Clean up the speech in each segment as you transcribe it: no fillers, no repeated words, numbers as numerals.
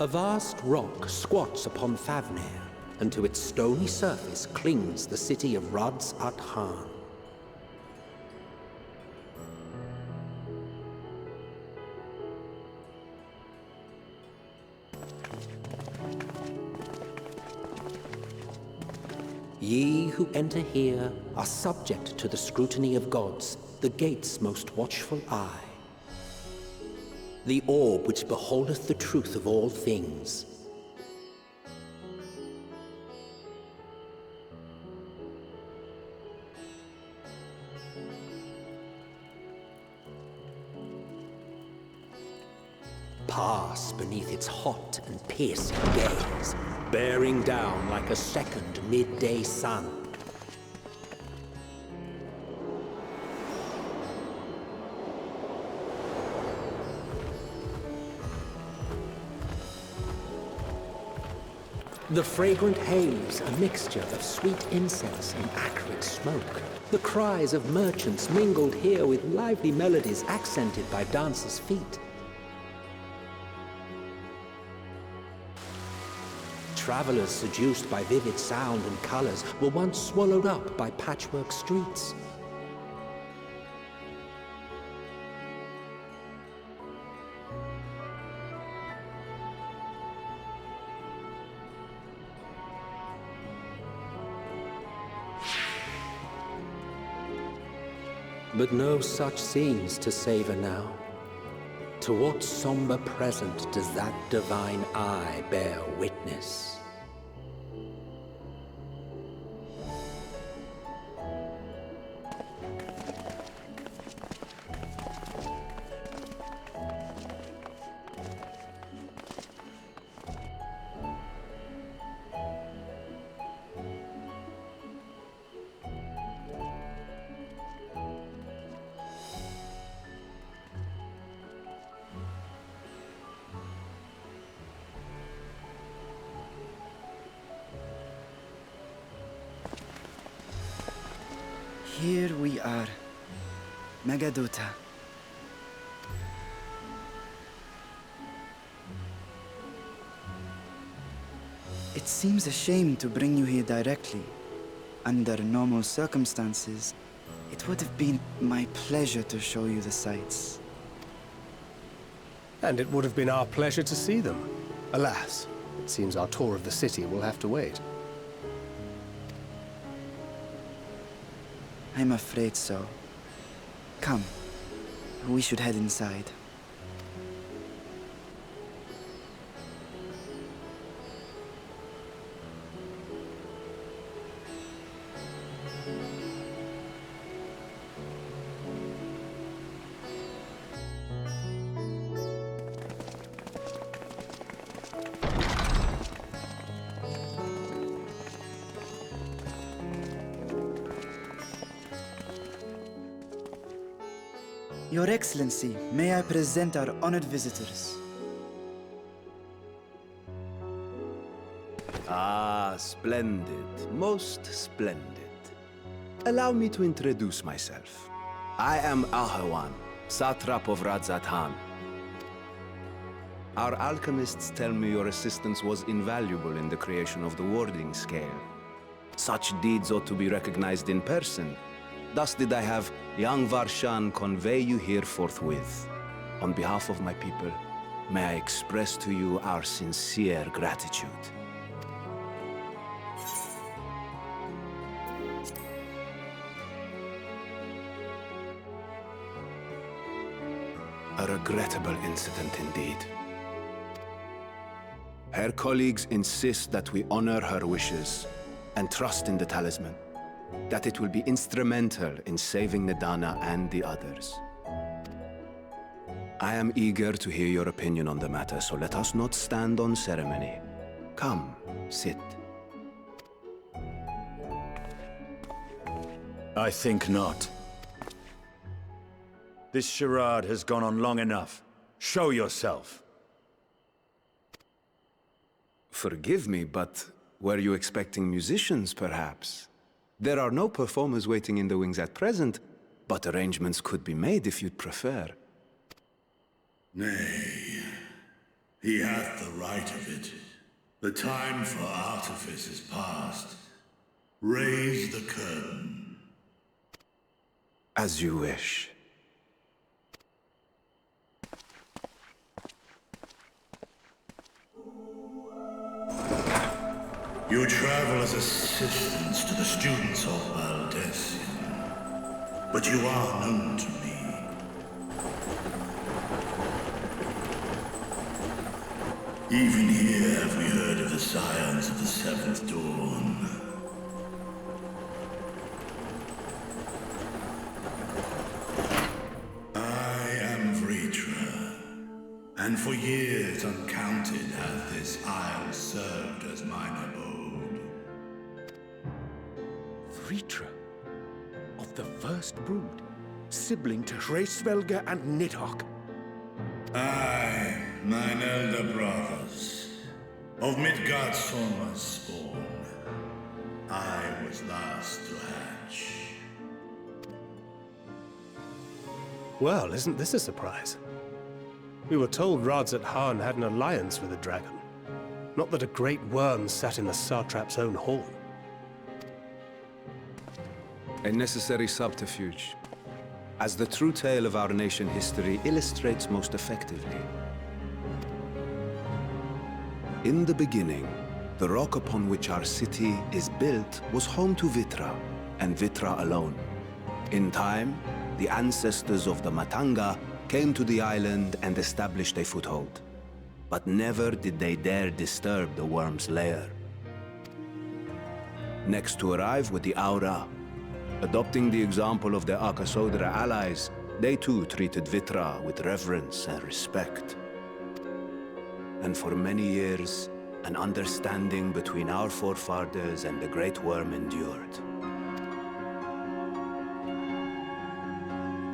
A vast rock squats upon Thavnair, and to its stony surface clings the city of Radz-at-Han. Ye who enter here are subject to the scrutiny of gods, the gate's most watchful eye. The orb which beholdeth the truth of all things. Pass beneath its hot and piercing gaze, bearing down like a second midday sun. The fragrant haze, a mixture of sweet incense and acrid smoke. The cries of merchants mingled here with lively melodies accented by dancers' feet. Travelers seduced by vivid sound and colors were once swallowed up by patchwork streets. But no such scenes to savor now. To what somber present does that divine eye bear witness? Here we are, Megadota. It seems a shame to bring you here directly. Under normal circumstances, it would have been my pleasure to show you the sights. And it would have been our pleasure to see them. Alas, it seems our tour of the city will have to wait. I'm afraid so. Come, we should head inside. Your Excellency, may I present our honored visitors? Ah, splendid. Most splendid. Allow me to introduce myself. I am XIV, Satrap of Radz-at-Han. Our alchemists tell me your assistance was invaluable in the creation of the warding scale. Such deeds ought to be recognized in person. Thus did I have young Varshan convey you here forthwith. On behalf of my people, may I express to you our sincere gratitude. A regrettable incident indeed. Her colleagues insist that we honor her wishes and trust in the talisman, that it will be instrumental in saving Nadana and the others. I am eager to hear your opinion on the matter, so let us not stand on ceremony. Come, sit. I think not. This charade has gone on long enough. Show yourself. Forgive me, but were you expecting musicians, perhaps? There are no performers waiting in the wings at present, but arrangements could be made if you'd prefer. Nay. He hath the right of it. The time for artifice is past. Raise the curtain. As you wish. You travel as assistants to the students of Valdesian, but you are known to me. Even here have we heard of the scions of the Seventh Dawn. I am Vritra, and for years uncounted hath this isle served as mine abode. Vritra, of the First Brood, sibling to Hraesvelga and Nidhogg. Aye, mine elder brothers, of Midgardsormr's spawn, I was last to hatch. Well, isn't this a surprise? We were told Radz-at-Han had an alliance with a dragon. Not that a great worm sat in the Satrap's own hall. A necessary subterfuge, as the true tale of our nation history illustrates most effectively. In the beginning, the rock upon which our city is built was home to Vitra, and Vitra alone. In time, the ancestors of the Matanga came to the island and established a foothold. But never did they dare disturb the worm's lair. Next to arrive with the Aura, adopting the example of their Akasodra allies, they too treated Vitra with reverence and respect. And for many years, an understanding between our forefathers and the Great Worm endured.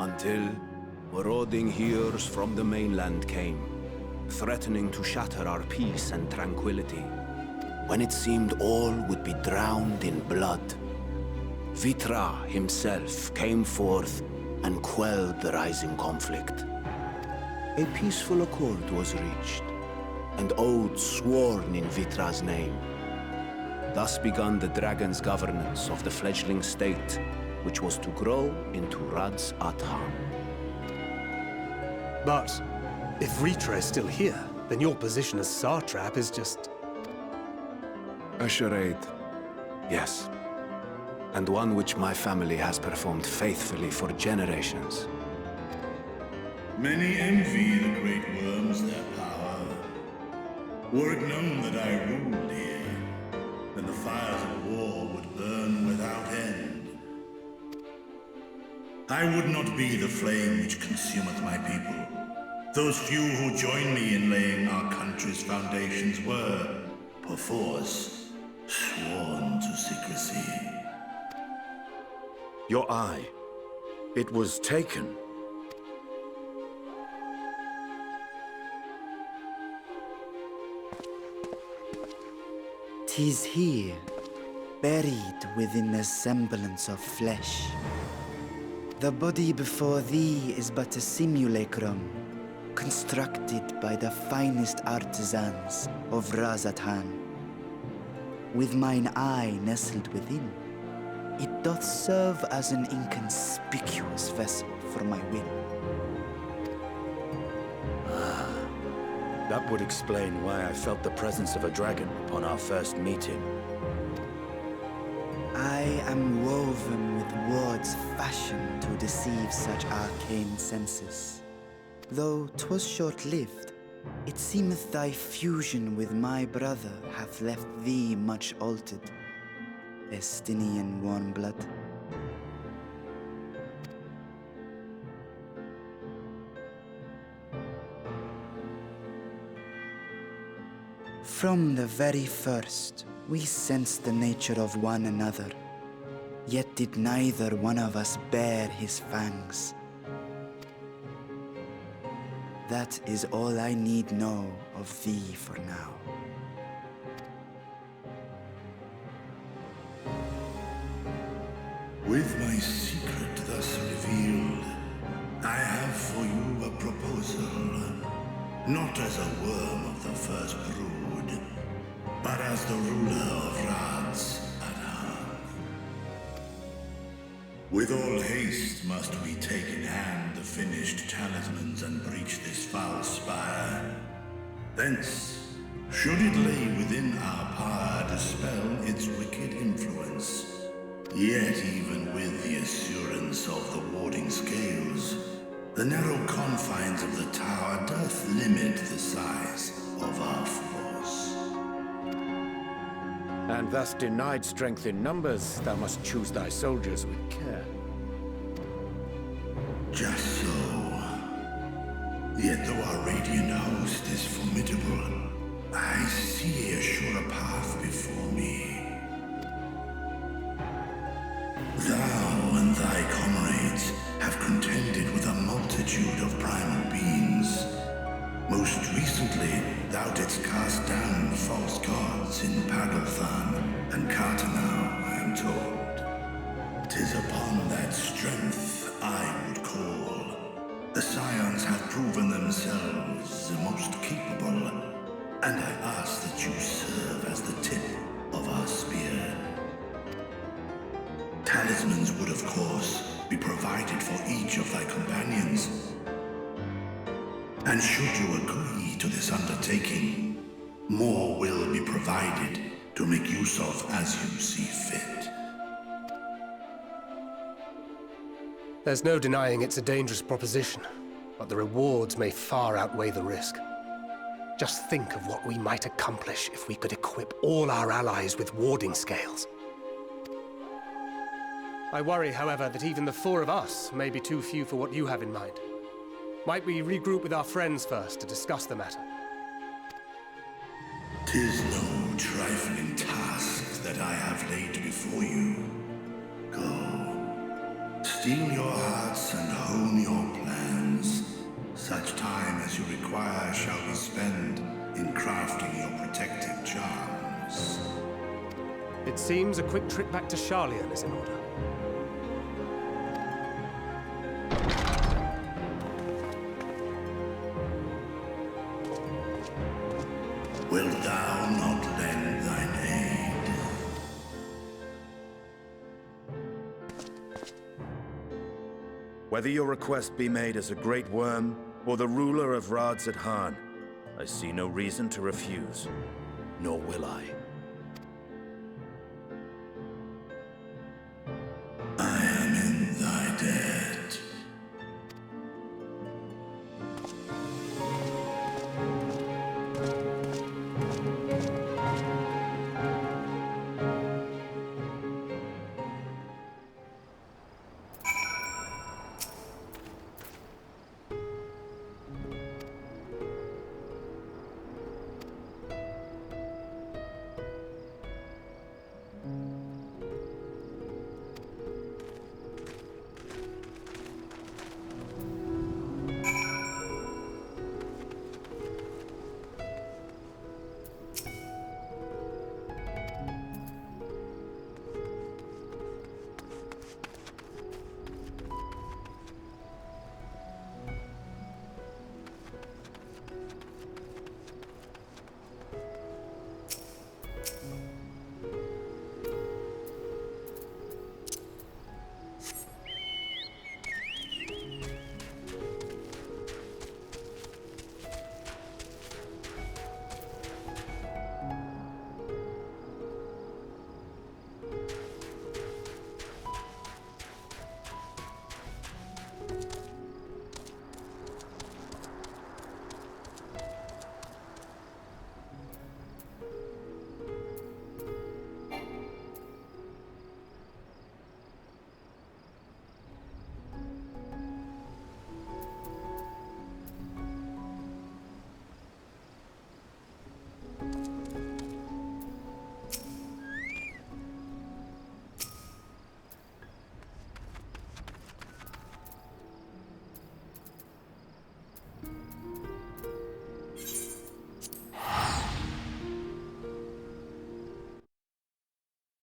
Until marauding heroes from the mainland came, threatening to shatter our peace and tranquility, when it seemed all would be drowned in blood. Vitra himself came forth and quelled the rising conflict. A peaceful accord was reached, and oaths sworn in Vitra's name. Thus began the dragon's governance of the fledgling state, which was to grow into Radz-at-Han. But if Vritra is still here, then your position as Satrap is just... A charade, yes. And one which my family has performed faithfully for generations. Many envy the great worms their power. Were it known that I ruled here, then the fires of war would burn without end. I would not be the flame which consumeth my people. Those few who join me in laying our country's foundations were, perforce, sworn to secrecy. Your eye. It was taken. "'Tis here, buried within a semblance of flesh. The body before thee is but a simulacrum, constructed by the finest artisans of Radz-at-Han. With mine eye nestled within, it doth serve as an inconspicuous vessel for my will." That would explain why I felt the presence of a dragon upon our first meeting. I am woven with words fashioned to deceive such arcane senses. Though 'twas short-lived, it seemeth thy fusion with my brother hath left thee much altered, Estinian warm-blood. From the very first, we sensed the nature of one another, yet did neither one of us bare his fangs. That is all I need know of thee for now. With my secret thus revealed, I have for you a proposal. not as a worm of the first brood, but as the ruler of Radz-at-Han. With all haste must we take in hand the finished talismans and breach this foul spire. Thence, should it lay within our power, dispel its wicked influence. Yet even with the assurance of the warding scales, the narrow confines of the tower doth limit the size of our force. And thus denied strength in numbers, thou must choose thy soldiers with care. Just so. Yet though our radiant host is formidable, I see a surer path before me. Thou and thy comrades have contended with a multitude of primal beings. Most recently, thou didst cast down false gods in Radz-at-Han and Thavnair, I am told. 'Tis upon that strength I would call. The Scions have proven themselves the most capable, and I ask that you serve as the tip of our spear. Talismans would, of course, be provided for each of thy companions. And should you agree to this undertaking, more will be provided to make use of as you see fit. There's no denying it's a dangerous proposition, but the rewards may far outweigh the risk. Just think of what we might accomplish if we could equip all our allies with warding scales. I worry, however, that even the four of us may be too few for what you have in mind. Might we regroup with our friends first to discuss the matter? 'Tis no trifling task that I have laid before you. Go, steel your hearts and hone your plans. Such time as you require shall be spent in crafting your protective charms. It seems a quick trip back to Sharlayan is in order. Wilt thou not lend thine aid? Whether your request be made as a great worm, or the ruler of Radz-at-Han, I see no reason to refuse, nor will I.